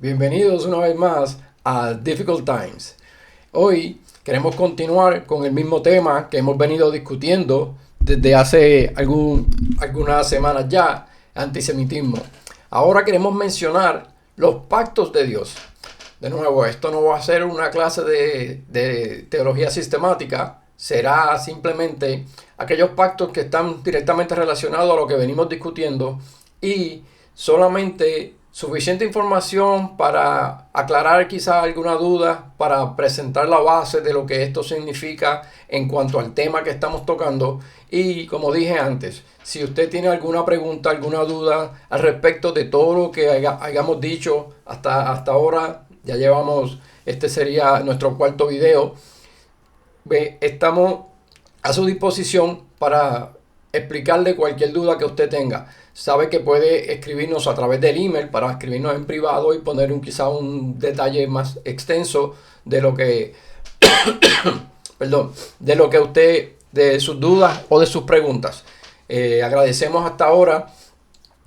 Bienvenidos una vez más a Difficult Times. Hoy queremos continuar con el mismo tema que hemos venido discutiendo desde hace algunas semanas ya, antisemitismo. Ahora queremos mencionar los pactos de Dios. De nuevo, esto no va a ser una clase de teología sistemática, será simplemente aquellos pactos que están directamente relacionados a lo que venimos discutiendo y solamente suficiente información para aclarar quizá alguna duda, para presentar la base de lo que esto significa en cuanto al tema que estamos tocando. Y como dije antes, si usted tiene alguna pregunta, alguna duda al respecto de todo lo que hayamos dicho hasta ahora, ya llevamos, este sería nuestro cuarto video, estamos a su disposición para explicarle cualquier duda que usted tenga. Sabe que puede escribirnos a través del email para escribirnos en privado y poner quizá un detalle más extenso de lo que de sus dudas o de sus preguntas. Agradecemos hasta ahora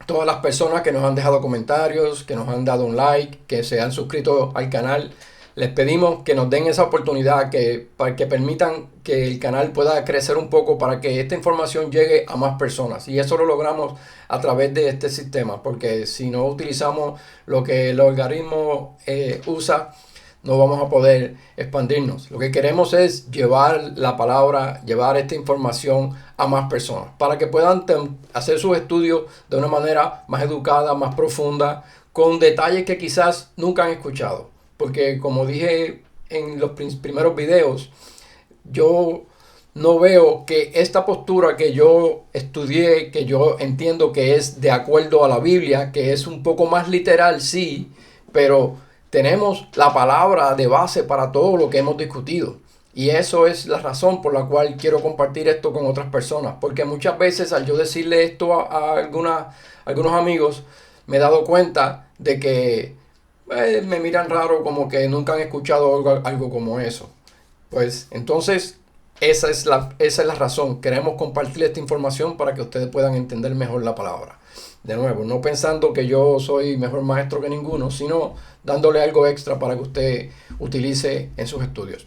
todas las personas que nos han dejado comentarios, que nos han dado un like, que se han suscrito al canal. Les pedimos que nos den esa oportunidad, para que permitan que el canal pueda crecer un poco para que esta información llegue a más personas. Y eso lo logramos a través de este sistema, porque si no utilizamos lo que el algoritmo usa, no vamos a poder expandirnos. Lo que queremos es llevar la palabra, llevar esta información a más personas, para que puedan hacer sus estudios de una manera más educada, más profunda, con detalles que quizás nunca han escuchado. Porque como dije en los primeros videos, yo no veo que esta postura que yo estudié, que yo entiendo que es de acuerdo a la Biblia, que es un poco más literal, sí, pero tenemos la palabra de base para todo lo que hemos discutido. Y eso es la razón por la cual quiero compartir esto con otras personas. Porque muchas veces al yo decirle esto a algunos amigos, me he dado cuenta de que me miran raro, como que nunca han escuchado algo como eso. Pues entonces esa es la razón. Queremos compartir esta información para que ustedes puedan entender mejor la palabra. De nuevo, no pensando que yo soy mejor maestro que ninguno, sino dándole algo extra para que usted utilice en sus estudios.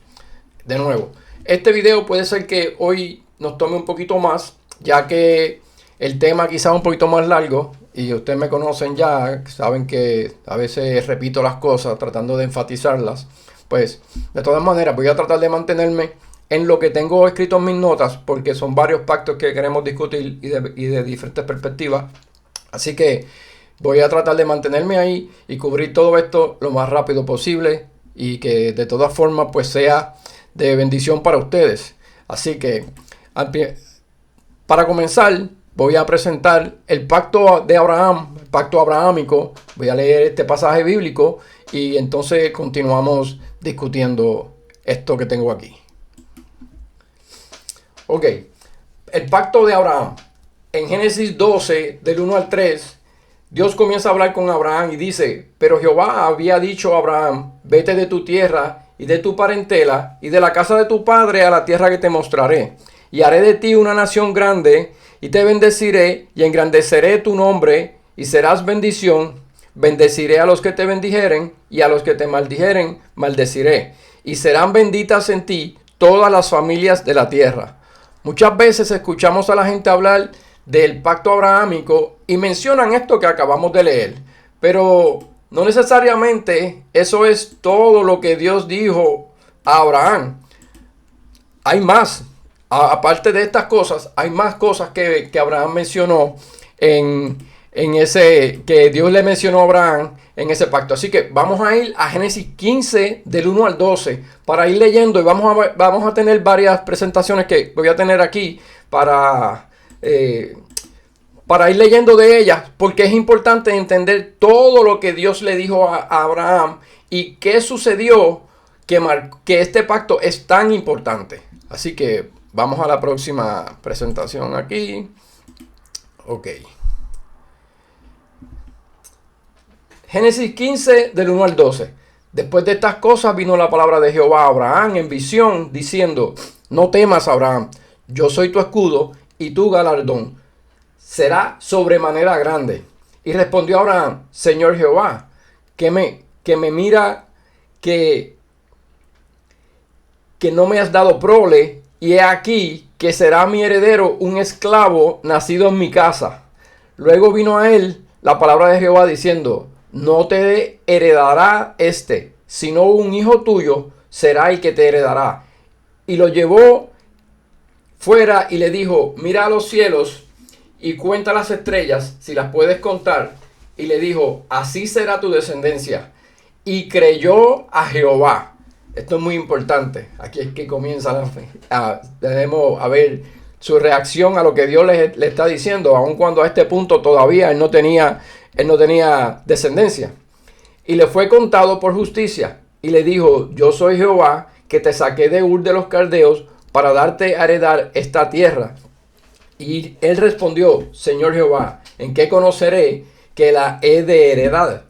De nuevo, este video puede ser que hoy nos tome un poquito más, ya que el tema quizá un poquito más largo. Y ustedes me conocen ya, saben que a veces repito las cosas tratando de enfatizarlas. Pues de todas maneras voy a tratar de mantenerme en lo que tengo escrito en mis notas, porque son varios pactos que queremos discutir y de diferentes perspectivas. Así que voy a tratar de mantenerme ahí y cubrir todo esto lo más rápido posible, y que de todas formas pues sea de bendición para ustedes. Así que para comenzar, voy a presentar el pacto de Abraham, el pacto abrahámico. Voy a leer este pasaje bíblico y entonces continuamos discutiendo esto que tengo aquí. Ok, el pacto de Abraham. En Génesis 12, del 1 al 3, Dios comienza a hablar con Abraham y dice: pero Jehová había dicho a Abraham: vete de tu tierra y de tu parentela y de la casa de tu padre a la tierra que te mostraré. Y haré de ti una nación grande, y te bendeciré y engrandeceré tu nombre, y serás bendición. Bendeciré a los que te bendijeren, y a los que te maldijeren maldeciré. Y serán benditas en ti todas las familias de la tierra. Muchas veces escuchamos a la gente hablar del pacto abrahámico y mencionan esto que acabamos de leer. Pero no necesariamente eso es todo lo que Dios dijo a Abraham. Hay más. Aparte de estas cosas, hay más cosas que Abraham mencionó en ese, que Dios le mencionó a Abraham en ese pacto. Así que vamos a ir a Génesis 15 del 1 al 12 para ir leyendo, y vamos a tener varias presentaciones que voy a tener aquí para ir leyendo de ellas, porque es importante entender todo lo que Dios le dijo a Abraham y qué sucedió que este pacto es tan importante. Así que vamos a la próxima presentación aquí. Ok. Génesis 15 del 1 al 12. Después de estas cosas vino la palabra de Jehová a Abraham en visión, diciendo: no temas, Abraham, yo soy tu escudo y tu galardón será sobremanera grande. Y respondió Abraham: Señor Jehová, ¿qué me que me mira que no me has dado prole, y he aquí que será mi heredero un esclavo nacido en mi casa. Luego vino a él la palabra de Jehová diciendo: no te heredará sino un hijo tuyo será el que te heredará. Y lo llevó fuera y le dijo: mira a los cielos y cuenta las estrellas, si las puedes contar. Y le dijo: así será tu descendencia. Y creyó a Jehová. Esto es muy importante. Aquí es que comienza debemos a ver su reacción a lo que Dios le está diciendo, aun cuando a este punto todavía él no tenía descendencia. Y le fue contado por justicia. Y le dijo: yo soy Jehová, que te saqué de Ur de los Caldeos para darte a heredar esta tierra. Y él respondió: Señor Jehová, ¿en qué conoceré que la he de heredar?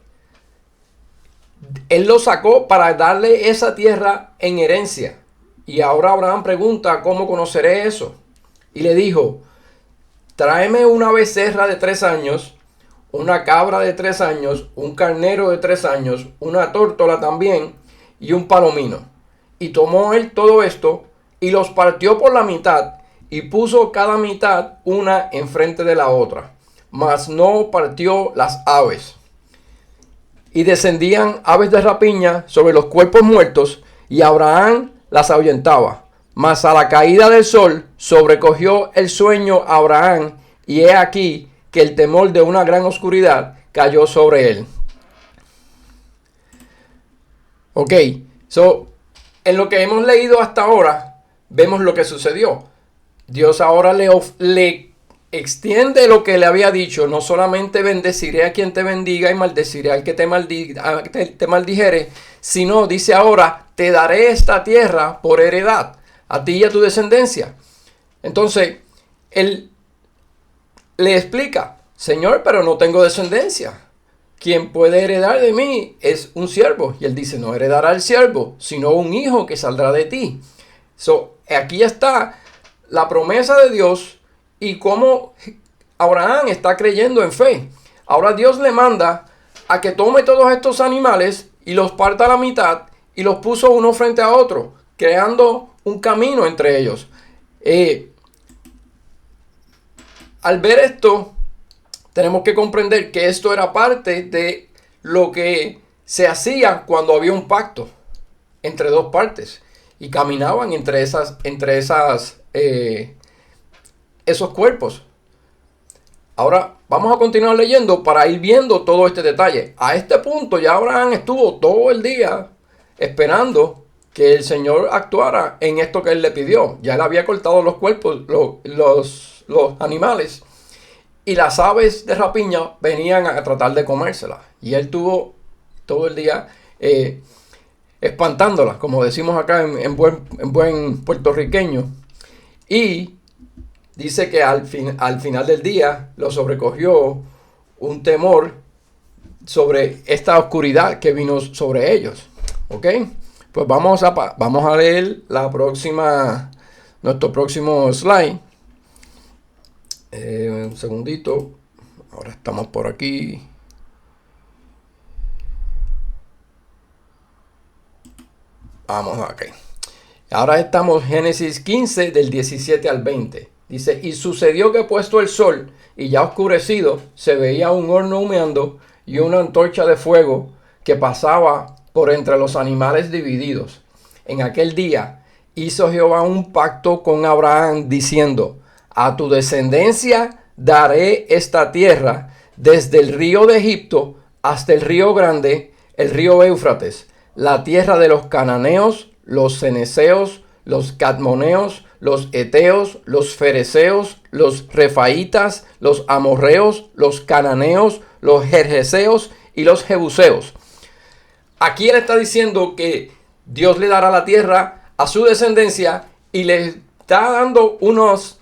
Él lo sacó para darle esa tierra en herencia. Y ahora Abraham pregunta: ¿cómo conoceré eso? Y le dijo: tráeme una becerra de 3 años, una cabra de 3 años, un carnero de 3 años, una tórtola también, y un palomino. Y tomó él todo esto, y los partió por la mitad, y puso cada mitad una enfrente de la otra, mas no partió las aves. Y descendían aves de rapiña sobre los cuerpos muertos, y Abraham las ahuyentaba. Mas a la caída del sol sobrecogió el sueño a Abraham, y he aquí que el temor de una gran oscuridad cayó sobre él. Ok, en lo que hemos leído hasta ahora, vemos lo que sucedió. Dios ahora le extiende lo que le había dicho: no solamente bendeciré a quien te bendiga y maldeciré al que te maldijere, sino dice ahora: te daré esta tierra por heredad, a ti y a tu descendencia. Entonces, él le explica: Señor, pero no tengo descendencia. Quien puede heredar de mí es un siervo. Y él dice: no heredará el siervo, sino un hijo que saldrá de ti. Aquí está la promesa de Dios y cómo Abraham está creyendo en fe. Ahora Dios le manda a que tome todos estos animales y los parta a la mitad y los puso uno frente a otro, creando un camino entre ellos. Al ver esto, tenemos que comprender que esto era parte de lo que se hacía cuando había un pacto entre dos partes y caminaban entre esos cuerpos. Ahora vamos a continuar leyendo para ir viendo todo este detalle. A este punto ya Abraham estuvo todo el día esperando que el Señor actuara en esto que él le pidió. Ya él había cortado los cuerpos, los animales, y las aves de rapiña venían a tratar de comérselas. Y él tuvo todo el día espantándolas, como decimos acá en buen puertorriqueño. Y dice que al final del día lo sobrecogió un temor sobre esta oscuridad que vino sobre ellos. ¿Ok? Pues vamos a leer nuestro próximo slide. Un segundito. Ahora estamos por aquí. Vamos acá. Ahora estamos en Génesis 15 del 17 al 20. Dice: y sucedió que puesto el sol y ya oscurecido, se veía un horno humeando y una antorcha de fuego que pasaba por entre los animales divididos. En aquel día hizo Jehová un pacto con Abraham diciendo: a tu descendencia daré esta tierra desde el río de Egipto hasta el río grande, el río Éufrates, la tierra de los cananeos, los ceneseos, los cadmoneos, los eteos, los fereceos, los refaitas, los amorreos, los cananeos, los gergeseos y los jebuseos. Aquí él está diciendo que Dios le dará la tierra a su descendencia y le está dando unos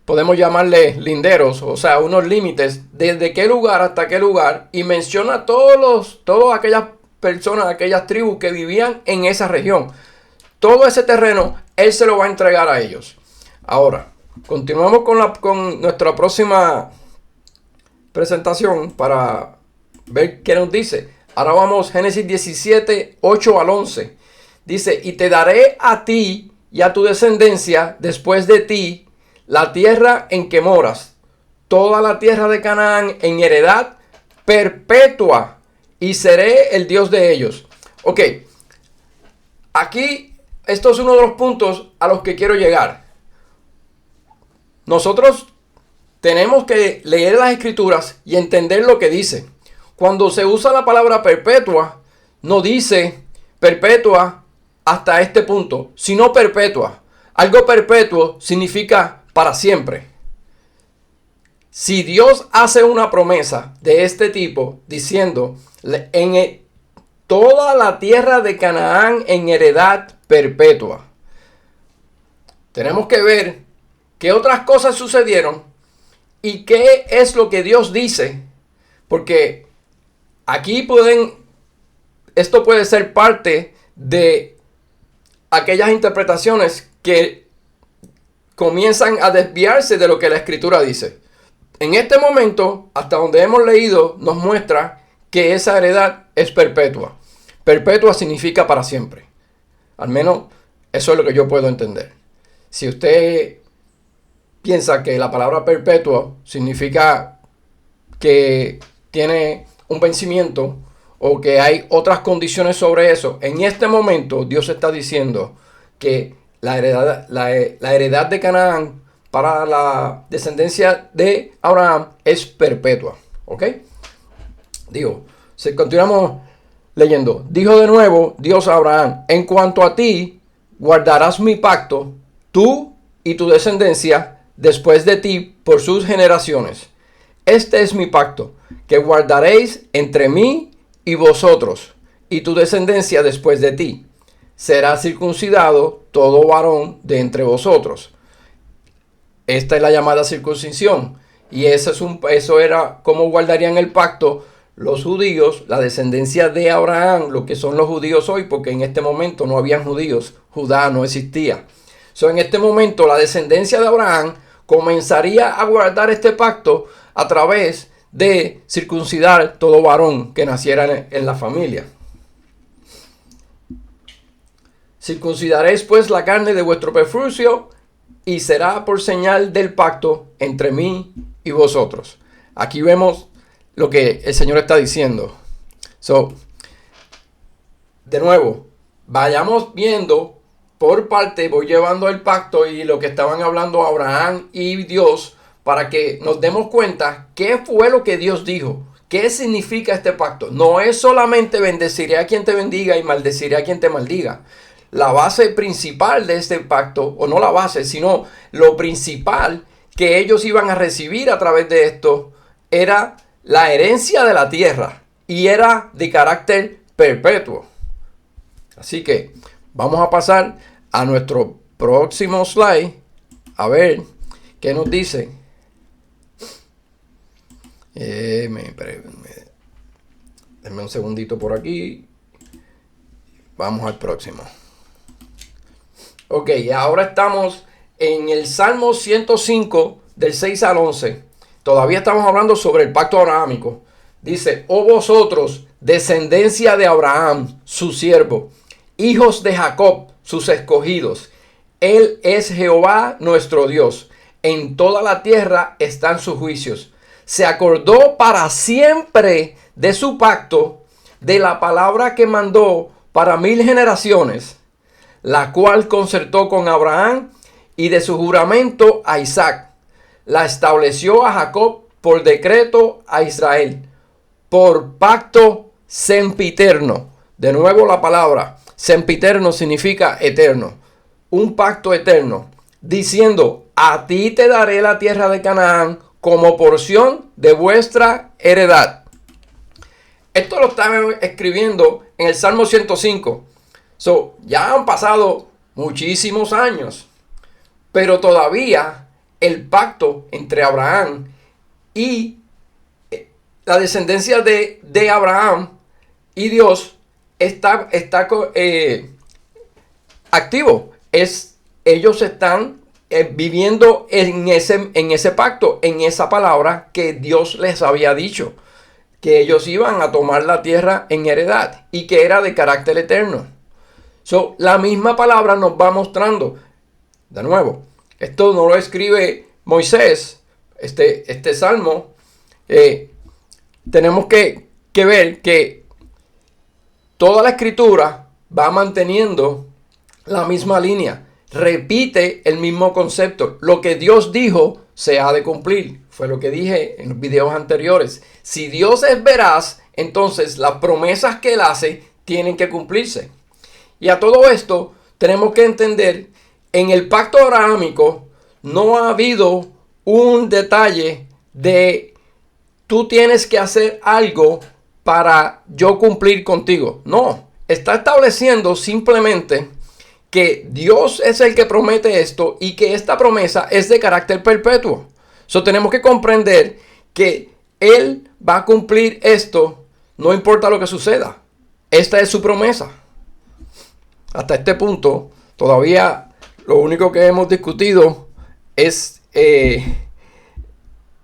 podemos llamarle linderos, o sea, unos límites, desde qué lugar hasta qué lugar, y menciona todas aquellas personas, aquellas tribus que vivían en esa región. Todo ese terreno, él se lo va a entregar a ellos. Ahora, continuamos con nuestra próxima presentación para ver qué nos dice. Ahora vamos, Génesis 17, 8 al 11. Dice, y te daré a ti y a tu descendencia después de ti la tierra en que moras, toda la tierra de Canaán en heredad perpetua, y seré el Dios de ellos. Ok, aquí esto es uno de los puntos a los que quiero llegar. Nosotros tenemos que leer las escrituras y entender lo que dice. Cuando se usa la palabra perpetua, no dice perpetua hasta este punto, sino perpetua. Algo perpetuo significa para siempre. Si Dios hace una promesa de este tipo, diciendo, toda la tierra de Canaán en heredad perpetua, tenemos que ver qué otras cosas sucedieron y qué es lo que Dios dice, porque aquí esto puede ser parte de aquellas interpretaciones que comienzan a desviarse de lo que la Escritura dice. En este momento, hasta donde hemos leído, nos muestra que esa heredad es perpetua. Perpetua significa para siempre. Al menos eso es lo que yo puedo entender. Si usted piensa que la palabra perpetua significa que tiene un vencimiento o que hay otras condiciones sobre eso, en este momento Dios está diciendo que la heredad de Canaán para la descendencia de Abraham es perpetua. ¿Ok? Si continuamos leyendo, dijo de nuevo Dios a Abraham, en cuanto a ti, guardarás mi pacto, tú y tu descendencia después de ti por sus generaciones. Este es mi pacto, que guardaréis entre mí y vosotros, y tu descendencia después de ti. Será circuncidado todo varón de entre vosotros. Esta es la llamada circuncisión. Y eso era como guardarían el pacto los judíos, la descendencia de Abraham, lo que son los judíos hoy, porque en este momento no habían judíos. Judá no existía. En este momento la descendencia de Abraham comenzaría a guardar este pacto a través de circuncidar todo varón que naciera en la familia. Circuncidaréis pues la carne de vuestro prepucio y será por señal del pacto entre mí y vosotros. Aquí vemos lo que el Señor está diciendo. De nuevo, vayamos viendo por parte, voy llevando el pacto y lo que estaban hablando Abraham y Dios para que nos demos cuenta qué fue lo que Dios dijo. ¿Qué significa este pacto? No es solamente bendeciré a quien te bendiga y maldeciré a quien te maldiga. La base principal de este pacto, o no la base, sino lo principal que ellos iban a recibir a través de esto, era la herencia de la tierra y era de carácter perpetuo. Así que vamos a pasar a nuestro próximo slide a ver qué nos dice. Denme un segundito por aquí. Vamos al próximo. Ok, ahora estamos en el Salmo 105 del 6 al 11. Todavía estamos hablando sobre el pacto abrahámico. Dice, oh vosotros, descendencia de Abraham, su siervo, hijos de Jacob, sus escogidos. Él es Jehová nuestro Dios. En toda la tierra están sus juicios. Se acordó para siempre de su pacto, de la palabra que mandó para 1000 generaciones, la cual concertó con Abraham y de su juramento a Isaac. La estableció a Jacob por decreto a Israel, por pacto sempiterno. De nuevo la palabra sempiterno significa eterno. Un pacto eterno, diciendo, a ti te daré la tierra de Canaán como porción de vuestra heredad. Esto lo está escribiendo en el Salmo 105. Ya han pasado muchísimos años, pero todavía el pacto entre Abraham y la descendencia de Abraham y Dios está activo. Ellos están viviendo en ese pacto, en esa palabra que Dios les había dicho. que ellos iban a tomar la tierra en heredad y que era de carácter eterno. La misma palabra nos va mostrando, de nuevo, esto no lo escribe Moisés, este salmo, tenemos que ver que toda la escritura va manteniendo la misma línea, repite el mismo concepto. Lo que Dios dijo se ha de cumplir. Fue lo que dije en los videos anteriores. Si Dios es veraz, entonces las promesas que Él hace tienen que cumplirse. Y a todo esto tenemos que entender, en el pacto abrahámico no ha habido un detalle de tú tienes que hacer algo para yo cumplir contigo. No, está estableciendo simplemente que Dios es el que promete esto y que esta promesa es de carácter perpetuo. Tenemos que comprender que Él va a cumplir esto, no importa lo que suceda. Esta es su promesa. Hasta este punto, todavía lo único que hemos discutido es...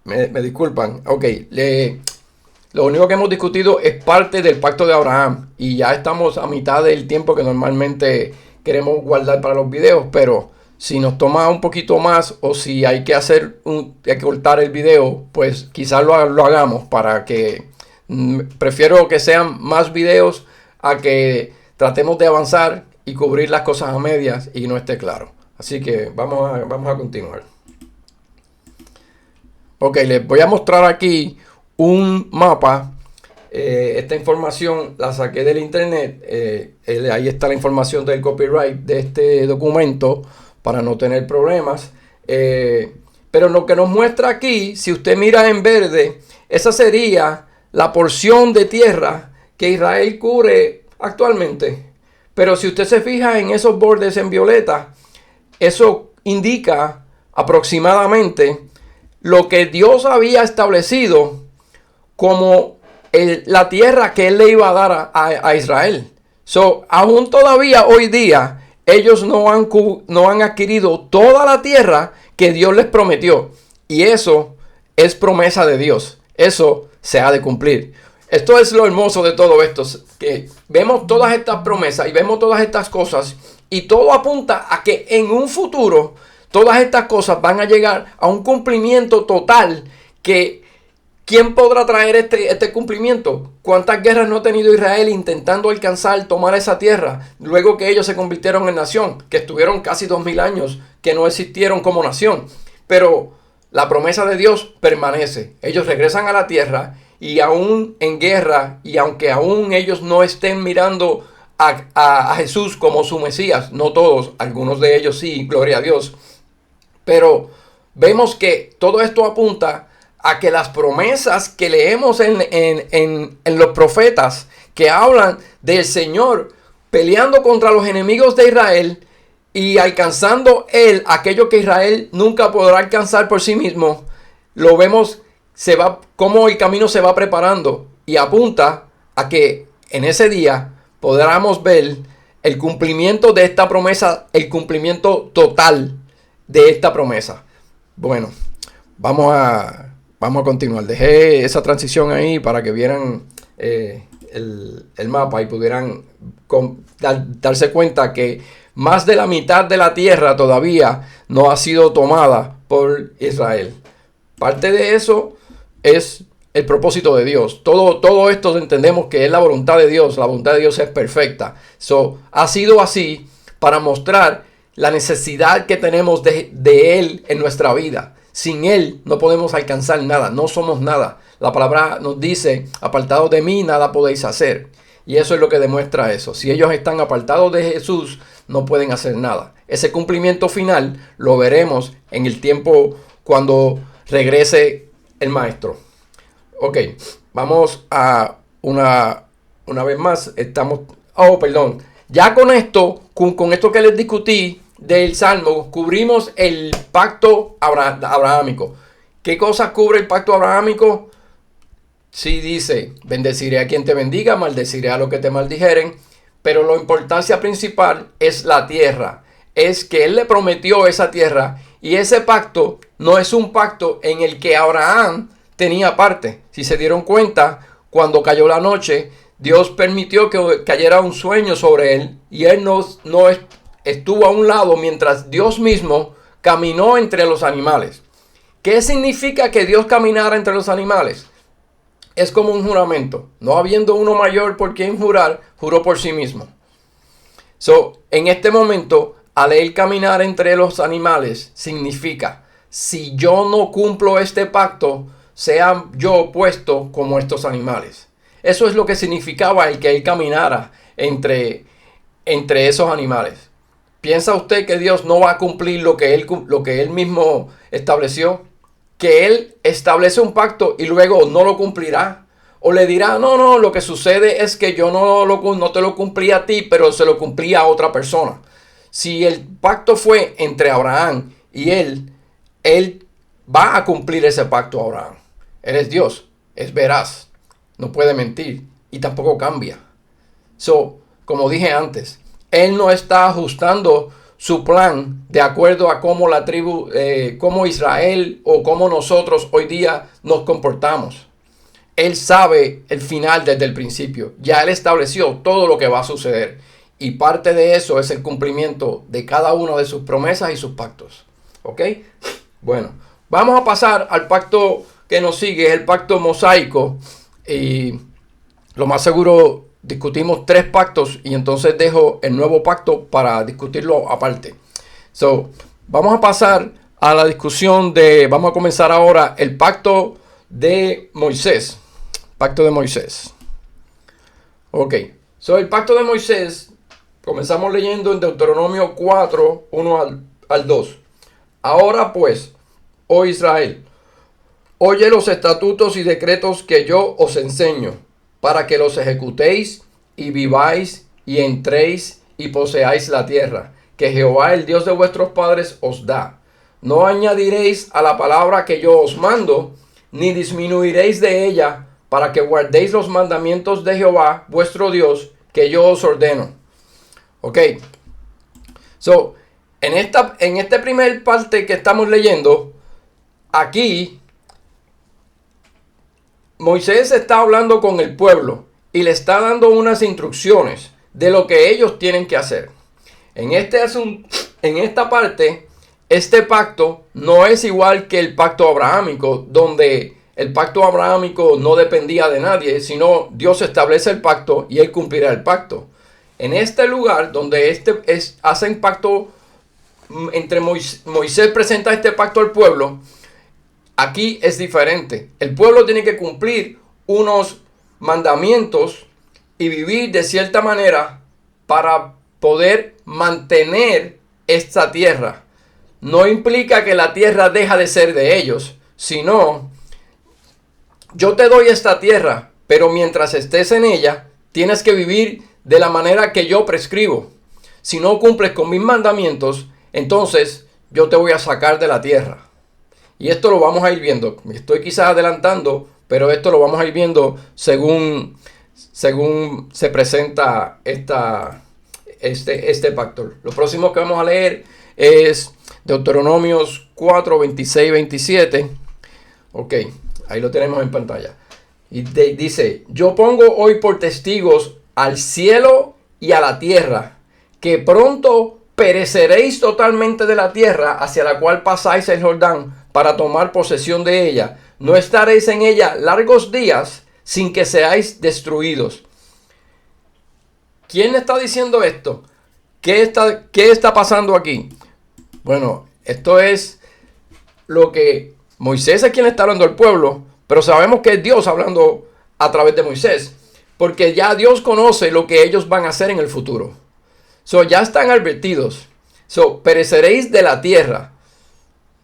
me disculpan. Ok. Lo único que hemos discutido es parte del pacto de Abraham. Y ya estamos a mitad del tiempo que normalmente queremos guardar para los videos. Pero si nos toma un poquito más o si hay que hay que cortar el video, pues quizás lo hagamos para que... prefiero que sean más videos a que tratemos de avanzar y cubrir las cosas a medias y no esté claro. Así que vamos a continuar. Ok, les voy a mostrar aquí un mapa. Esta información la saqué del internet. Ahí está la información del copyright de este documento para no tener problemas. Pero lo que nos muestra aquí, si usted mira en verde, esa sería la porción de tierra que Israel cubre actualmente. Pero si usted se fija en esos bordes en violeta, eso indica aproximadamente lo que Dios había establecido como la tierra que Él le iba a dar a Israel. Aún todavía hoy día, ellos no han adquirido toda la tierra que Dios les prometió. Y eso es promesa de Dios. Eso se ha de cumplir. Esto es lo hermoso de todo esto, que vemos todas estas promesas y vemos todas estas cosas y todo apunta a que en un futuro todas estas cosas van a llegar a un cumplimiento total. Que ¿quién podrá traer este cumplimiento? ¿Cuántas guerras no ha tenido Israel intentando alcanzar, tomar esa tierra luego que ellos se convirtieron en nación? Que estuvieron casi 2000 años que no existieron como nación. Pero la promesa de Dios permanece. Ellos regresan a la tierra. Y aún en guerra, y aunque aún ellos no estén mirando a Jesús como su Mesías, no todos, algunos de ellos sí, gloria a Dios, pero vemos que todo esto apunta a que las promesas que leemos en los profetas que hablan del Señor peleando contra los enemigos de Israel y alcanzando Él aquello que Israel nunca podrá alcanzar por sí mismo, lo vemos cómo el camino se va preparando y apunta a que en ese día podamos ver el cumplimiento de esta promesa, el cumplimiento total de esta promesa. Bueno, vamos a continuar. Dejé esa transición ahí para que vieran el mapa y pudieran darse cuenta que más de la mitad de la tierra todavía no ha sido tomada por Israel. Parte de eso es el propósito de Dios. Todo esto entendemos que es la voluntad de Dios. La voluntad de Dios es perfecta. Ha sido así para mostrar la necesidad que tenemos de Él en nuestra vida. Sin Él no podemos alcanzar nada. No somos nada. La palabra nos dice, apartados de mí, nada podéis hacer. Y eso es lo que demuestra eso. Si ellos están apartados de Jesús, no pueden hacer nada. Ese cumplimiento final lo veremos en el tiempo cuando regrese el maestro. Ok, vamos a una vez más. Ya con esto, con esto que les discutí del Salmo, cubrimos el pacto abrahámico. ¿Qué cosas cubre el pacto abrahámico? Sí dice, bendeciré a quien te bendiga, maldeciré a los que te maldijeren. Pero la importancia principal es la tierra. Es que Él le prometió esa tierra. Y ese pacto no es un pacto en el que Abraham tenía parte. Si se dieron cuenta, cuando cayó la noche, Dios permitió que cayera un sueño sobre él y él no estuvo a un lado mientras Dios mismo caminó entre los animales. ¿Qué significa que Dios caminara entre los animales? Es como un juramento. No habiendo uno mayor por quien jurar, juró por sí mismo. En este momento, al él caminar entre los animales, significa, si yo no cumplo este pacto, sea yo puesto como estos animales. Eso es lo que significaba el que él caminara entre esos animales. ¿Piensa usted que Dios no va a cumplir lo que él mismo estableció? Que él establece un pacto y luego no lo cumplirá. O le dirá, no, lo que sucede es que yo no te lo cumplí a ti, pero se lo cumplí a otra persona. Si el pacto fue entre Abraham y él va a cumplir ese pacto a Abraham. Él es Dios, es veraz, no puede mentir y tampoco cambia. Como dije antes, él no está ajustando su plan de acuerdo a cómo la tribu, cómo Israel o cómo nosotros hoy día nos comportamos. Él sabe el final desde el principio. Ya él estableció todo lo que va a suceder. Y parte de eso es el cumplimiento de cada una de sus promesas y sus pactos. ¿Ok? Bueno, vamos a pasar al pacto que nos sigue, es el pacto mosaico. Y lo más seguro discutimos 3 pactos y entonces dejo el nuevo pacto para discutirlo aparte. Vamos a pasar a la discusión vamos a comenzar ahora el pacto de Moisés. Pacto de Moisés. Ok. El pacto de Moisés, comenzamos leyendo en Deuteronomio 4, 1 al 2. Ahora pues, oh Israel, oye los estatutos y decretos que yo os enseño, para que los ejecutéis y viváis y entréis y poseáis la tierra, que Jehová el Dios de vuestros padres os da. No añadiréis a la palabra que yo os mando, ni disminuiréis de ella, para que guardéis los mandamientos de Jehová vuestro Dios, que yo os ordeno. Ok. En esta primer parte que estamos leyendo, aquí Moisés está hablando con el pueblo y le está dando unas instrucciones de lo que ellos tienen que hacer. En esta parte, este pacto no es igual que el pacto abrahámico, donde el pacto abrahámico no dependía de nadie, sino Dios establece el pacto y él cumplirá el pacto. En este lugar donde hacen pacto entre Moisés presenta este pacto al pueblo, aquí es diferente. El pueblo tiene que cumplir unos mandamientos y vivir de cierta manera para poder mantener esta tierra. No implica que la tierra deja de ser de ellos, sino yo te doy esta tierra, pero mientras estés en ella, tienes que vivir de la manera que yo prescribo. Si no cumples con mis mandamientos, entonces yo te voy a sacar de la tierra. Y esto lo vamos a ir viendo. Me estoy quizás adelantando, pero esto lo vamos a ir viendo según se presenta este pacto. Lo próximo que vamos a leer es Deuteronomios 4, 26 y 27. Ok, ahí lo tenemos en pantalla. Y dice, yo pongo hoy por testigos al cielo y a la tierra, que pronto pereceréis totalmente de la tierra hacia la cual pasáis el Jordán para tomar posesión de ella. No estaréis en ella largos días sin que seáis destruidos. ¿Quién está diciendo esto? ¿Qué está pasando aquí? Bueno, esto es lo que Moisés es quien está hablando al pueblo, pero sabemos que es Dios hablando a través de Moisés, porque ya Dios conoce lo que ellos van a hacer en el futuro. Ya están advertidos. Pereceréis de la tierra.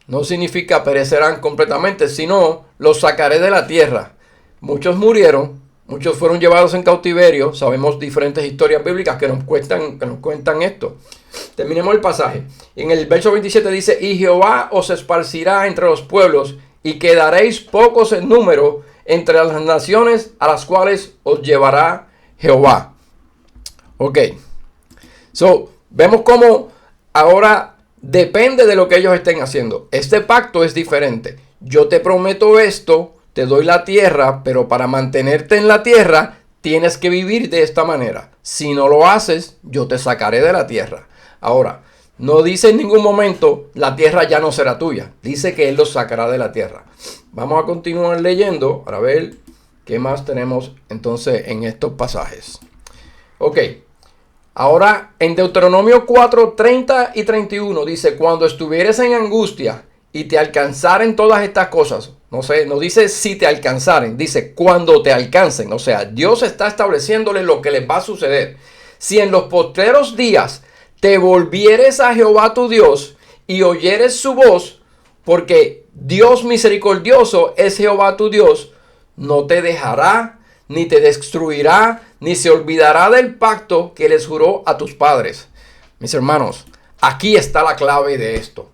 No significa perecerán completamente, sino los sacaré de la tierra. Muchos murieron, muchos fueron llevados en cautiverio. Sabemos diferentes historias bíblicas que nos cuentan esto. Terminemos el pasaje. En el verso 27 dice, y Jehová os esparcirá entre los pueblos, y quedaréis pocos en número entre las naciones a las cuales os llevará Jehová. Ok. Vemos cómo ahora depende de lo que ellos estén haciendo. Este pacto es diferente. Yo te prometo esto, te doy la tierra, pero para mantenerte en la tierra tienes que vivir de esta manera. Si no lo haces, yo te sacaré de la tierra. Ahora, no dice en ningún momento la tierra ya no será tuya. Dice que Él los sacará de la tierra. Vamos a continuar leyendo para ver qué más tenemos entonces en estos pasajes. Ok. Ahora en Deuteronomio 4, 30 y 31 dice: cuando estuvieres en angustia y te alcanzaren todas estas cosas. No dice si te alcanzaren, dice cuando te alcancen. O sea, Dios está estableciéndole lo que les va a suceder. Si en los postreros días te volvieres a Jehová tu Dios y oyeres su voz, porque Dios misericordioso es Jehová tu Dios, no te dejará, ni te destruirá, ni se olvidará del pacto que les juró a tus padres. Mis hermanos, aquí está la clave de esto.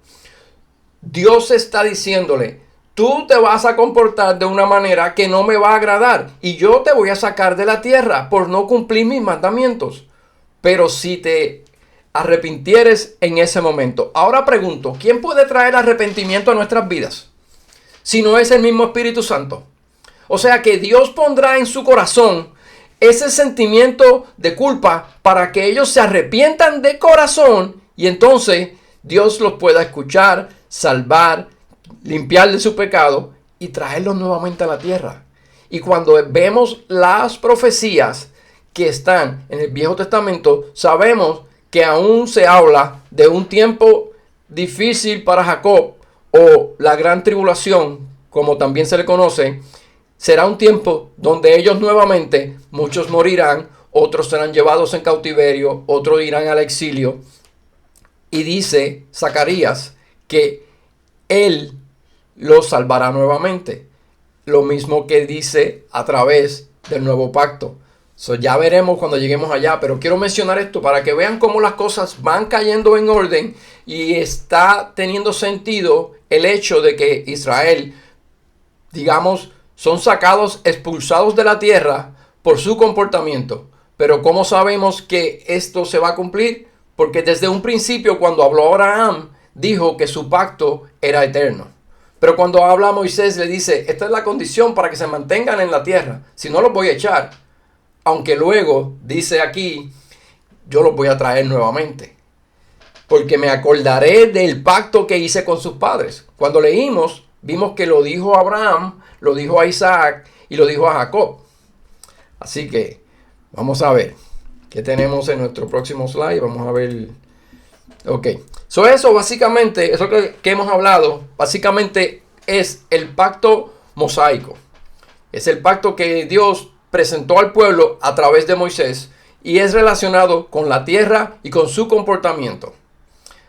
Dios está diciéndole: tú te vas a comportar de una manera que no me va a agradar y yo te voy a sacar de la tierra por no cumplir mis mandamientos. Pero si te arrepintieres en ese momento. Ahora pregunto, ¿quién puede traer arrepentimiento a nuestras vidas si no es el mismo Espíritu Santo? O sea que Dios pondrá en su corazón ese sentimiento de culpa para que ellos se arrepientan de corazón y entonces Dios los pueda escuchar, salvar, limpiar de su pecado y traerlos nuevamente a la tierra. Y cuando vemos las profecías que están en el Viejo Testamento, sabemos que aún se habla de un tiempo difícil para Jacob, o la gran tribulación, como también se le conoce. Será un tiempo donde ellos nuevamente, muchos morirán, otros serán llevados en cautiverio, otros irán al exilio. Y dice Zacarías que Él los salvará nuevamente. Lo mismo que dice a través del nuevo pacto. Ya veremos cuando lleguemos allá, pero quiero mencionar esto para que vean cómo las cosas van cayendo en orden y está teniendo sentido el hecho de que Israel, digamos, son sacados, expulsados de la tierra por su comportamiento. Pero ¿cómo sabemos que esto se va a cumplir? Porque desde un principio, cuando habló Abraham, dijo que su pacto era eterno. Pero cuando habla Moisés, le dice: esta es la condición para que se mantengan en la tierra. Si no, los voy a echar. Aunque luego dice aquí: yo los voy a traer nuevamente, porque me acordaré del pacto que hice con sus padres. Cuando leímos, vimos que lo dijo a Abraham, lo dijo a Isaac y lo dijo a Jacob. Así que vamos a ver qué tenemos en nuestro próximo slide. Vamos a ver. Ok. Eso básicamente, eso que hemos hablado, básicamente es el pacto mosaico. Es el pacto que Dios presentó al pueblo a través de Moisés y es relacionado con la tierra y con su comportamiento.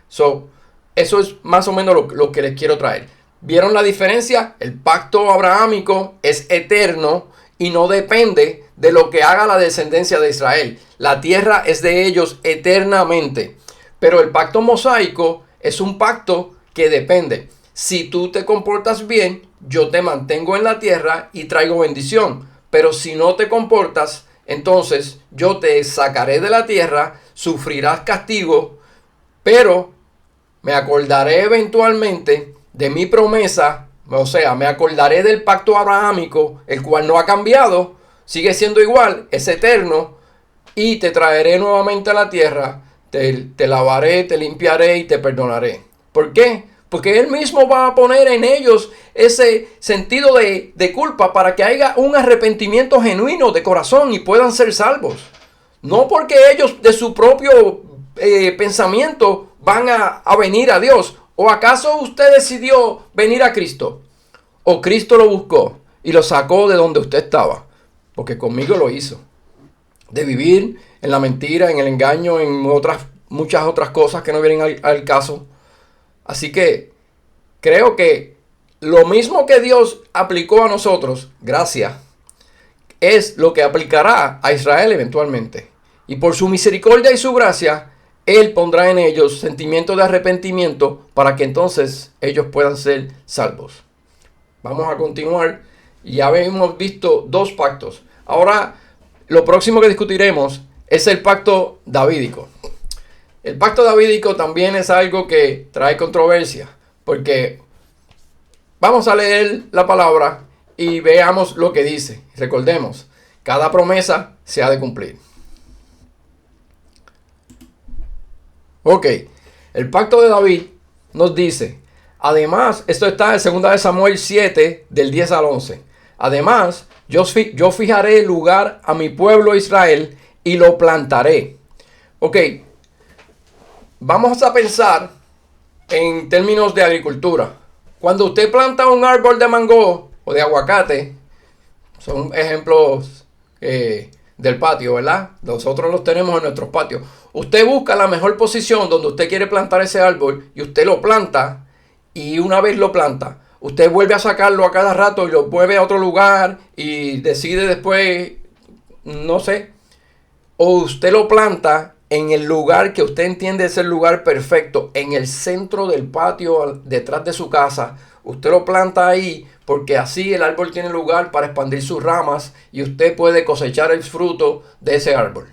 Eso es más o menos lo que les quiero traer. ¿Vieron la diferencia? El pacto abrahámico es eterno y no depende de lo que haga la descendencia de Israel. La tierra es de ellos eternamente. Pero el pacto mosaico es un pacto que depende. Si tú te comportas bien, yo te mantengo en la tierra y traigo bendición. Pero si no te comportas, entonces yo te sacaré de la tierra, sufrirás castigo, pero me acordaré eventualmente de mi promesa. O sea, me acordaré del pacto abrahámico, el cual no ha cambiado, sigue siendo igual, es eterno, y te traeré nuevamente a la tierra, te lavaré, te limpiaré y te perdonaré. ¿Por qué? Porque Él mismo va a poner en ellos ese sentido de culpa para que haya un arrepentimiento genuino de corazón y puedan ser salvos. No porque ellos de su propio pensamiento van a venir a Dios. ¿O acaso usted decidió venir a Cristo? ¿O Cristo lo buscó y lo sacó de donde usted estaba? Porque conmigo lo hizo. De vivir en la mentira, en el engaño, en muchas otras cosas que no vienen al caso. Así que creo que lo mismo que Dios aplicó a nosotros, gracia, es lo que aplicará a Israel eventualmente. Y por su misericordia y su gracia, Él pondrá en ellos sentimiento de arrepentimiento para que entonces ellos puedan ser salvos. Vamos a continuar. Ya hemos visto 2 pactos. Ahora, lo próximo que discutiremos es el pacto davídico. El pacto davídico también es algo que trae controversia, porque vamos a leer la palabra y veamos lo que dice. Recordemos, cada promesa se ha de cumplir. Ok, el pacto de David nos dice, además, esto está en 2 de Samuel 7, del 10 al 11. Además, yo fijaré lugar a mi pueblo Israel y lo plantaré. Ok, vamos a pensar en términos de agricultura. Cuando usted planta un árbol de mango o de aguacate, son ejemplos del patio, ¿verdad? Nosotros los tenemos en nuestros patios. Usted busca la mejor posición donde usted quiere plantar ese árbol y usted lo planta, y una vez lo planta, usted vuelve a sacarlo a cada rato y lo mueve a otro lugar y decide después, no sé, o usted lo planta en el lugar que usted entiende es el lugar perfecto, en el centro del patio, detrás de su casa. Usted lo planta ahí porque así el árbol tiene lugar para expandir sus ramas y usted puede cosechar el fruto de ese árbol.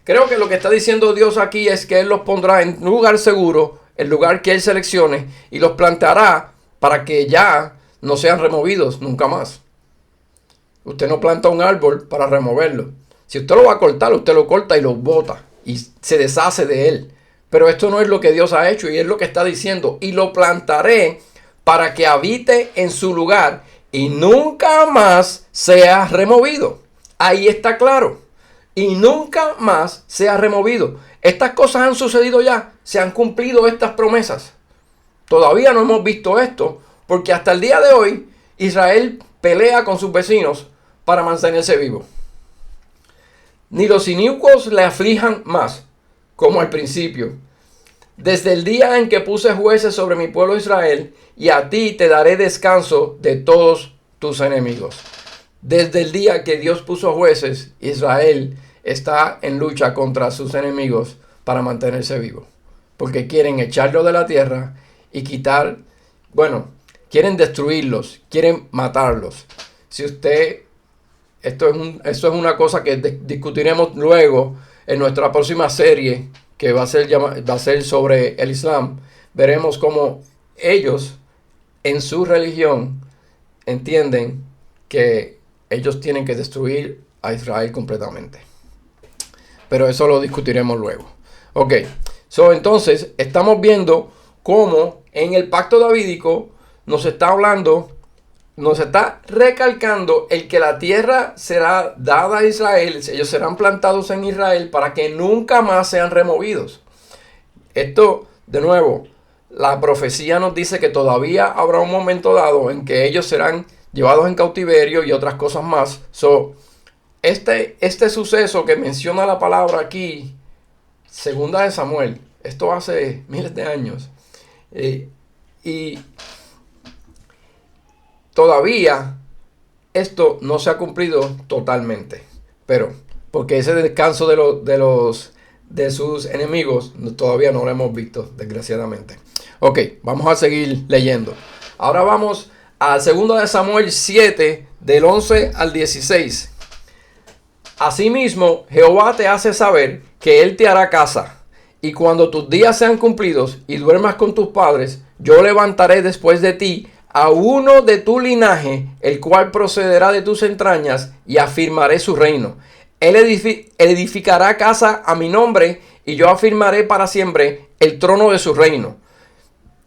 Creo que lo que está diciendo Dios aquí es que Él los pondrá en un lugar seguro, el lugar que Él seleccione, y los plantará para que ya no sean removidos nunca más. Usted no planta un árbol para removerlo. Si usted lo va a cortar, usted lo corta y lo bota y se deshace de él. Pero esto no es lo que Dios ha hecho, y es lo que está diciendo. Y lo plantaré para que habite en su lugar y nunca más sea removido. Ahí está claro. Y nunca más sea removido. Estas cosas han sucedido ya. Se han cumplido estas promesas. Todavía no hemos visto esto, porque hasta el día de hoy Israel pelea con sus vecinos para mantenerse vivo. Ni los inicuos le aflijan más, como al principio. Desde el día en que puse jueces sobre mi pueblo Israel, y a ti te daré descanso de todos tus enemigos. Desde el día que Dios puso jueces, Israel está en lucha contra sus enemigos para mantenerse vivo. Porque quieren echarlo de la tierra y quieren destruirlos, quieren matarlos. Si usted... Esto es una cosa que discutiremos luego en nuestra próxima serie, que va a ser sobre el Islam. Veremos cómo ellos en su religión entienden que ellos tienen que destruir a Israel completamente. Pero eso lo discutiremos luego. Ok, entonces estamos viendo cómo en el pacto davídico nos está recalcando el que la tierra será dada a Israel, ellos serán plantados en Israel para que nunca más sean removidos. Esto, de nuevo, la profecía nos dice que todavía habrá un momento dado en que ellos serán llevados en cautiverio y otras cosas más. Este suceso que menciona la palabra aquí, 2 de Samuel, esto hace miles de años, y todavía esto no se ha cumplido totalmente, pero porque ese descanso de sus enemigos todavía no lo hemos visto, desgraciadamente. Ok, vamos a seguir leyendo. Ahora vamos a 2 de Samuel 7, del 11 al 16. Asimismo, Jehová te hace saber que Él te hará casa, y cuando tus días sean cumplidos y duermas con tus padres, yo levantaré después de ti a uno de tu linaje, el cual procederá de tus entrañas, y afirmaré su reino. Él edificará casa a mi nombre, y yo afirmaré para siempre el trono de su reino.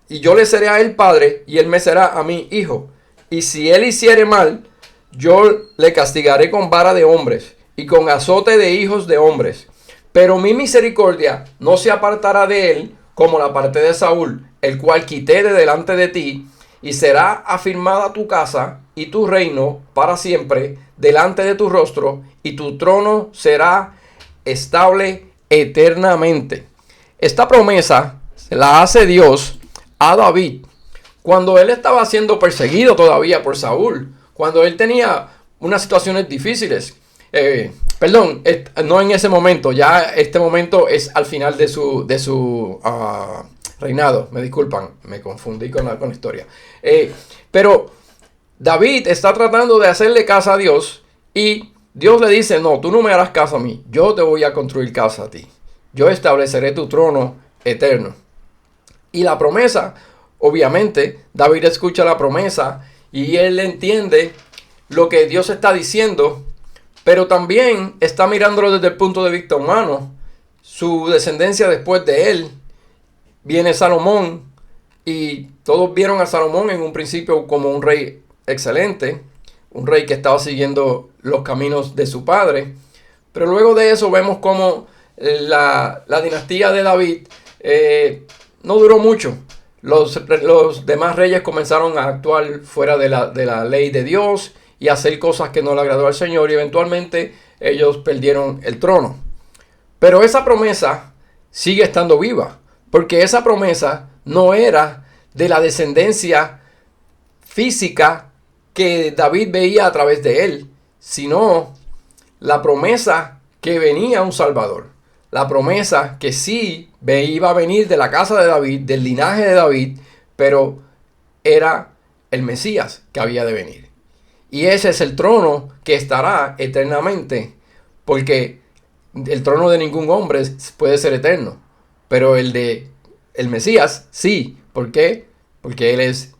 Y yo le seré a él padre, y él me será a mí hijo. Y si él hiciere mal, yo le castigaré con vara de hombres, y con azote de hijos de hombres. Pero mi misericordia no se apartará de él, como la aparté de Saúl, el cual quité de delante de ti, y será afirmada tu casa y tu reino para siempre delante de tu rostro, y tu trono será estable eternamente. Esta promesa se la hace Dios a David cuando él estaba siendo perseguido todavía por Saúl, cuando él tenía unas situaciones difíciles. No en ese momento, ya este momento es al final de su reinado. Me disculpan, me confundí con la historia. Pero David está tratando de hacerle casa a Dios, y Dios le dice: no, tú no me harás casa a mí, yo te voy a construir casa a ti. Yo estableceré tu trono eterno. Y la promesa, obviamente, David escucha la promesa y él entiende lo que Dios está diciendo, pero también está mirándolo desde el punto de vista humano. Su descendencia después de él viene Salomón, y todos vieron a Salomón en un principio como un rey excelente, un rey que estaba siguiendo los caminos de su padre. Pero luego de eso vemos como la dinastía de David no duró mucho. Los demás reyes comenzaron a actuar fuera de la ley de Dios y a hacer cosas que no le agradó al Señor, y eventualmente ellos perdieron el trono. Pero esa promesa sigue estando viva, porque esa promesa no era de la descendencia física que David veía a través de él, sino la promesa que venía un Salvador. La promesa que sí iba a venir de la casa de David, del linaje de David, pero era el Mesías que había de venir. Y ese es el trono que estará eternamente, porque el trono de ningún hombre puede ser eterno, pero el de el Mesías sí. ¿Por qué? Porque él es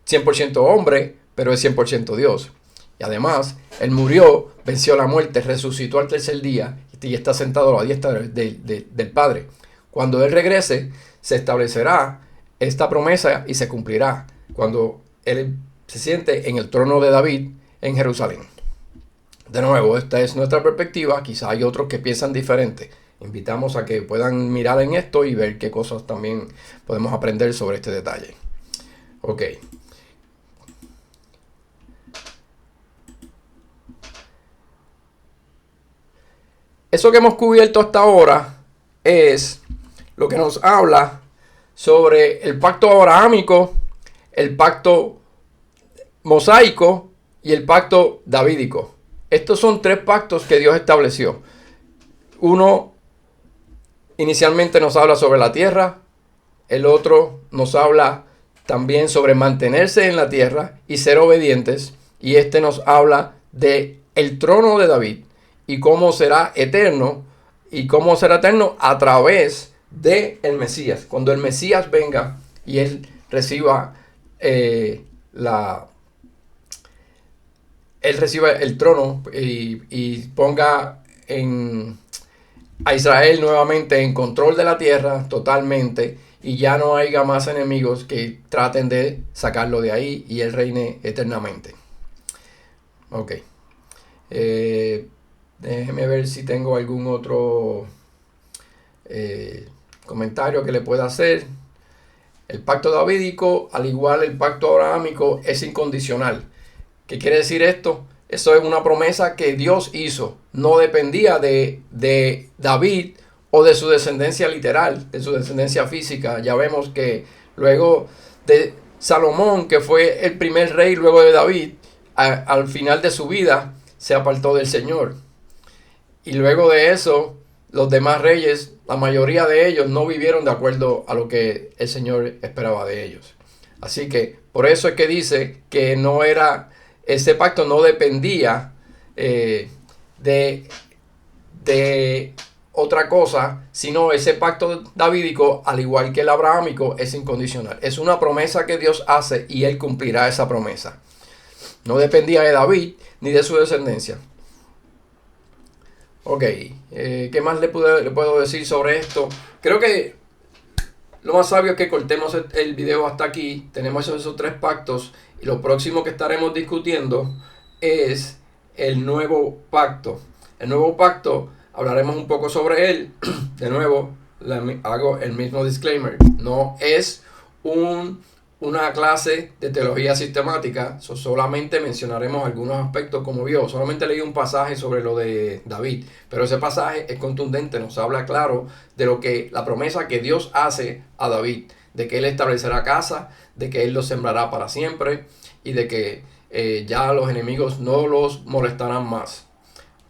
100% hombre, pero es 100% Dios. Y además, él murió, venció la muerte, resucitó al tercer día y está sentado a la diestra del Padre. Cuando él regrese, se establecerá esta promesa y se cumplirá cuando él se siente en el trono de David en Jerusalén. De nuevo, esta es nuestra perspectiva. Quizá hay otros que piensan diferente. Invitamos a que puedan mirar en esto y ver qué cosas también podemos aprender sobre este detalle. Ok. Eso que hemos cubierto hasta ahora es lo que nos habla sobre el pacto abrahámico, el pacto mosaico y el pacto davídico. Estos son tres pactos que Dios estableció. Uno inicialmente nos habla sobre la tierra, el otro nos habla también sobre mantenerse en la tierra y ser obedientes, y este nos habla de el trono de David y cómo será eterno, a través de el Mesías. Cuando el Mesías venga y él reciba él reciba el trono y ponga a Israel nuevamente en control de la tierra totalmente, y ya no haya más enemigos que traten de sacarlo de ahí y él reine eternamente. Ok. Déjeme ver si tengo algún otro comentario que le pueda hacer. El pacto davídico, al igual el pacto abrahámico, es incondicional. ¿Qué quiere decir esto? Eso es una promesa que Dios hizo. No dependía de David o de su descendencia literal, de su descendencia física. Ya vemos que luego de Salomón, que fue el primer rey luego de David, al final de su vida se apartó del Señor. Y luego de eso, los demás reyes, la mayoría de ellos no vivieron de acuerdo a lo que el Señor esperaba de ellos. Así que por eso es que dice que no era, ese pacto no dependía de otra cosa, sino ese pacto davídico, al igual que el abrahámico, es incondicional. Es una promesa que Dios hace y él cumplirá esa promesa. No dependía de David ni de su descendencia. Ok, ¿qué más le puedo decir sobre esto? Creo que lo más sabio es que cortemos el video hasta aquí. Tenemos esos tres pactos y lo próximo que estaremos discutiendo es el nuevo pacto. El nuevo pacto, hablaremos un poco sobre él. De nuevo, hago el mismo disclaimer. No es una clase de teología sistemática. Solamente mencionaremos algunos aspectos como vio. Solamente leí un pasaje sobre lo de David, pero ese pasaje es contundente, nos habla claro de lo que la promesa que Dios hace a David, de que él establecerá casa, de que él los sembrará para siempre y de que ya los enemigos no los molestarán más.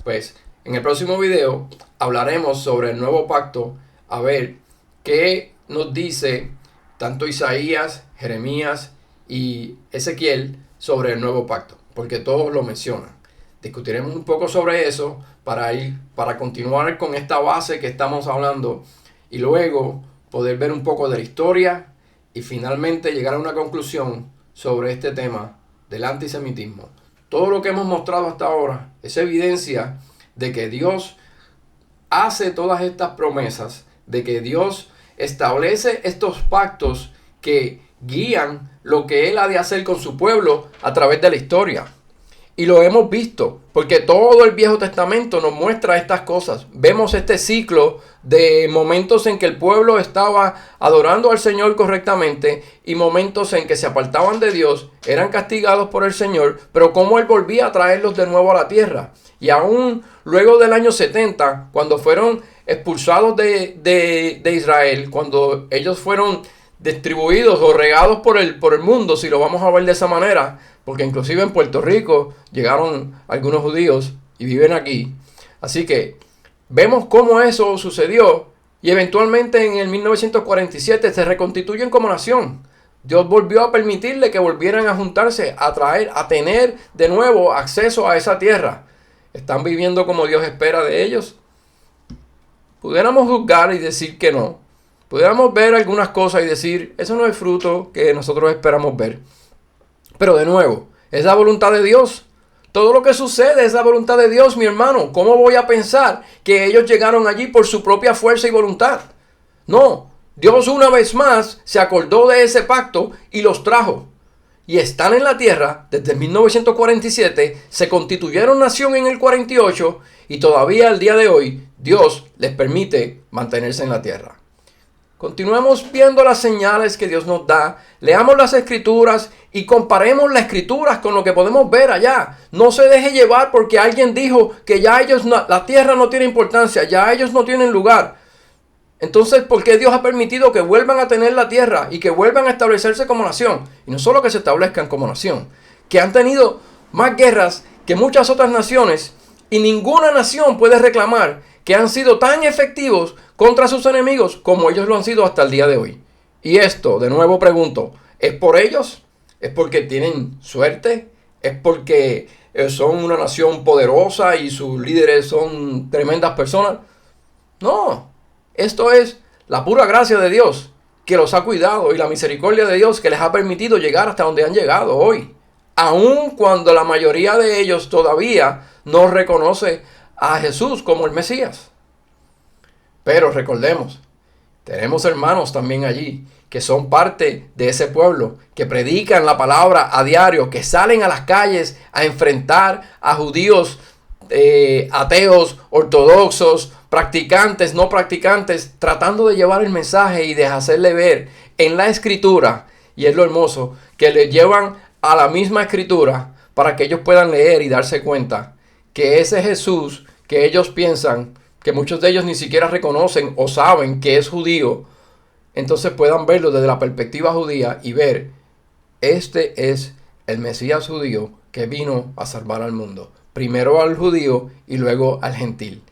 Pues en el próximo video hablaremos sobre el nuevo pacto, a ver qué nos dice tanto Isaías, Jeremías y Ezequiel sobre el nuevo pacto, porque todos lo mencionan. Discutiremos un poco sobre eso para continuar con esta base que estamos hablando y luego poder ver un poco de la historia y finalmente llegar a una conclusión sobre este tema del antisemitismo. Todo lo que hemos mostrado hasta ahora es evidencia de que Dios hace todas estas promesas, de que Dios establece estos pactos que guían lo que Él ha de hacer con su pueblo a través de la historia. Y lo hemos visto, porque todo el Viejo Testamento nos muestra estas cosas. Vemos este ciclo de momentos en que el pueblo estaba adorando al Señor correctamente y momentos en que se apartaban de Dios, eran castigados por el Señor, pero cómo Él volvía a traerlos de nuevo a la tierra. Y aún luego del año 70, cuando fueron expulsados de Israel, cuando ellos fueron distribuidos o regados por el mundo, si lo vamos a ver de esa manera, porque inclusive en Puerto Rico llegaron algunos judíos y viven aquí. Así que vemos cómo eso sucedió y eventualmente en el 1947 se reconstituyen como nación. Dios volvió a permitirle que volvieran a juntarse, a tener de nuevo acceso a esa tierra. ¿Están viviendo como Dios espera de ellos? Pudiéramos juzgar y decir que no. Pudiéramos ver algunas cosas y decir, eso no es fruto que nosotros esperamos ver. Pero de nuevo, es la voluntad de Dios. Todo lo que sucede es la voluntad de Dios, mi hermano. ¿Cómo voy a pensar que ellos llegaron allí por su propia fuerza y voluntad? No, Dios una vez más se acordó de ese pacto y los trajo. Y están en la tierra desde 1947, se constituyeron nación en el 48 y todavía al día de hoy Dios les permite mantenerse en la tierra. Continuemos viendo las señales que Dios nos da, leamos las escrituras y comparemos las escrituras con lo que podemos ver allá. No se deje llevar porque alguien dijo que ya la tierra no tiene importancia, ya ellos no tienen lugar. Entonces, ¿por qué Dios ha permitido que vuelvan a tener la tierra y que vuelvan a establecerse como nación? Y no solo que se establezcan como nación, que han tenido más guerras que muchas otras naciones y ninguna nación puede reclamar que han sido tan efectivos contra sus enemigos como ellos lo han sido hasta el día de hoy. Y esto, de nuevo pregunto, ¿es por ellos? ¿Es porque tienen suerte? ¿Es porque son una nación poderosa y sus líderes son tremendas personas? No, esto es la pura gracia de Dios que los ha cuidado y la misericordia de Dios que les ha permitido llegar hasta donde han llegado hoy. Aun cuando la mayoría de ellos todavía no reconoce a Jesús como el Mesías. Pero recordemos, tenemos hermanos también allí que son parte de ese pueblo, que predican la palabra a diario, que salen a las calles a enfrentar a judíos, ateos, ortodoxos, practicantes, no practicantes, tratando de llevar el mensaje y de hacerle ver en la escritura, y es lo hermoso, que le llevan a la misma escritura para que ellos puedan leer y darse cuenta que ese Jesús que ellos piensan, que muchos de ellos ni siquiera reconocen o saben que es judío, entonces puedan verlo desde la perspectiva judía y ver, este es el Mesías judío que vino a salvar al mundo. Primero al judío y luego al gentil.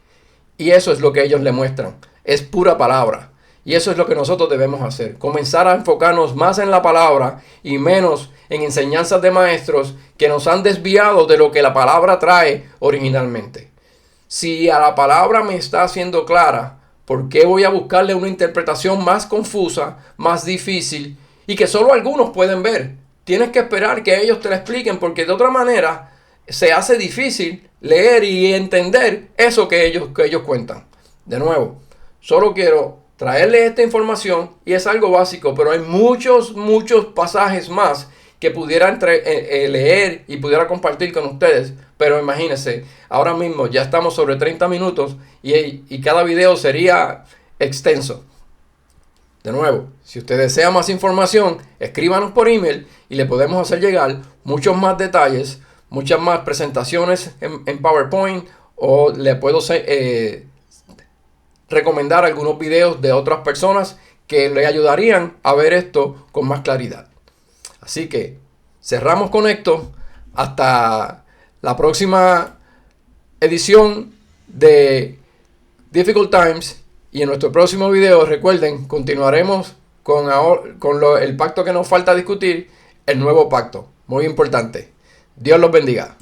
Y eso es lo que ellos le muestran. Es pura palabra. Y eso es lo que nosotros debemos hacer. Comenzar a enfocarnos más en la palabra y menos en enseñanzas de maestros que nos han desviado de lo que la palabra trae originalmente. Si a la palabra me está haciendo clara, ¿por qué voy a buscarle una interpretación más confusa, más difícil y que solo algunos pueden ver? Tienes que esperar que ellos te la expliquen porque de otra manera se hace difícil leer y entender eso que ellos cuentan. De nuevo, solo quiero traerles esta información y es algo básico, pero hay muchos pasajes más que pudiera leer y pudiera compartir con ustedes. Pero imagínense, ahora mismo ya estamos sobre 30 minutos y cada video sería extenso. De nuevo, si usted desea más información, escríbanos por email y le podemos hacer llegar muchos más detalles, muchas más presentaciones en PowerPoint, o le puedo recomendar algunos videos de otras personas que le ayudarían a ver esto con más claridad. Así que cerramos con esto. Hasta la próxima edición de Difficult Times. Y en nuestro próximo video, recuerden, continuaremos con el pacto que nos falta discutir, el nuevo pacto. Muy importante. Dios los bendiga.